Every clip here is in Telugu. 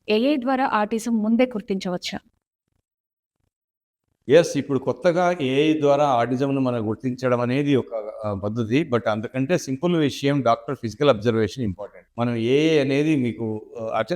ఏఐ ద్వారా ఆటిజం ముందే గుర్తించవచ్చా? ఇప్పుడు కొత్తగా ఏఐ ద్వారా ఆటిజంను మనం గుర్తించడం అనేది ఒక పద్ధతి. బట్ అంతకంటే సింపుల్ విషయం డాక్టర్ ఫిజికల్ అబ్జర్వేషన్ ఇంపార్టెంట్. మనం ఏఐ అనేది మీకు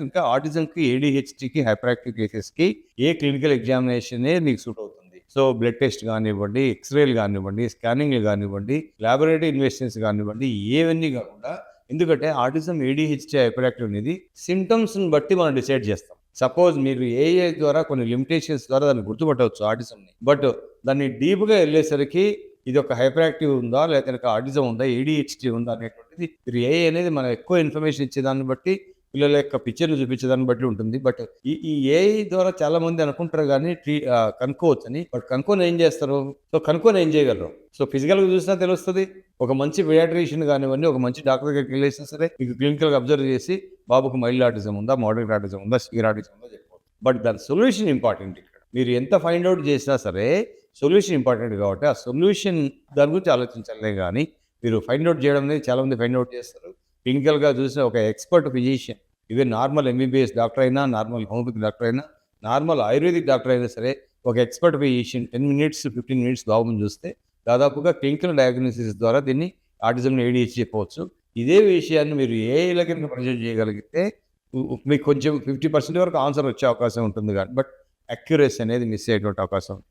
ఇంకా ఆటిజంకి, ఏడీహెచ్‌డికి, హైపర్ యాక్టివ్ కేసెస్‌కి ఏ క్లినికల్ ఎగ్జామినేషనే మీకు సూట్ అవుతుంది. సో బ్లడ్ టెస్ట్ గానివ్వండి, ఎక్స్‌రేలు గానివ్వండి, స్కానింగ్‌లు గానివ్వండి, లాబొరేటరీ ఇన్వెస్టిగేషన్స్ గానివ్వండి, ఏవన్నీ గాకుండా ఎందుకంటే ఆటిజం, ఏడీహెచ్‌డి, హైపర్ యాక్టివ్ అనేది సింప్టమ్స్‌ని బట్టి మనం డిసైడ్ చేస్తాం. సపోజ్ మీరు ఏఐ ద్వారా కొన్ని లిమిటేషన్స్ ద్వారా దాన్ని గుర్తుపట్టవచ్చు ఆటిజంని. బట్ దాన్ని డీప్‌గా ఎళ్ళేసరికి ఇది ఒక హైపర్ యాక్టివ్ ఉందా? లేకపోతే ఆటిజం ఉందా? ఏడీహెచ్‌డి ఉందా? అనేటువంటిది మీరు ఏఐ అనేది మనం ఎక్కువ ఇన్ఫర్మేషన్ ఇచ్చేదాన్ని బట్టి, పిల్లల యొక్క పిక్చర్‌లు చూపించేదాన్ని బట్టి ఉంటుంది. బట్ ఈ ఏఐ ద్వారా చాలామంది అనుకుంటారు గానీ కనుక్కోవచ్చని. బట్ కనుక్కొని ఏం చేస్తారు? కనుక్కొని ఏం చేయగలరు? ఫిజికల్‌గా చూసినా తెలుస్తది. ఒక మంచి పిడియాట్రిషియన్ గానివ్వండి, ఒక మంచి డాక్టర్ దగ్గరికి ఎళ్ళేసినా సరే, మీకు క్లినికల్‌గా అబ్జర్వ్ చేసి, బాబుకు మైల్డ్ ఆటిజం ఉందా? మోడరేట్ ఆటిజం ఉందా? సివియర్ ఆటిజం ఉందా? చెప్పవచ్చు. బట్ దాని సొల్యూషన్ ఇంపార్టెంట్ ఇక్కడ. మీరు ఎంత ఫైండ్ ఔట్ చేసినా సరే, సొల్యూషన్ ఇంపార్టెంట్ కాబట్టి, ఆ సొల్యూషన్ దాని గురించి ఆలోచించాలే గానీ, మీరు ఫైండ్ ఔట్ చేయడం అనేది చాలామంది ఫైండ్ ఔట్ చేస్తారు. క్లినికల్‌గా చూసిన ఒక expert physician, even normal MBBS doctor అయినా, నార్మల్ హోమియోపతి డాక్టర్ అయినా, నార్మల్ ఆయుర్వేదిక్ డాక్టర్ అయినా సరే, ఒక ఎక్స్‌పర్ట్ ఫిజిషియన్ 10 మినిట్స్, 15 మినిట్స్ బాబుని చూస్తే, దాదాపుగా క్లినికల్ డయాగ్నోసిస్ ద్వారా దీన్ని ఆటిజంని ఏడీహెచ్‌డి చెప్పవచ్చు. ఇదే విషయాన్ని మీరు ఏఐల కింద ప్రజెంట్ చేయగలిగితే మీకు కొంచెం 50% వరకు ఆన్సర్ వచ్చే అవకాశం ఉంటుంది గానీ, బట్ అక్యురసీ అనేది మిస్ అయ్యేటువంటి అవకాశం ఉంది.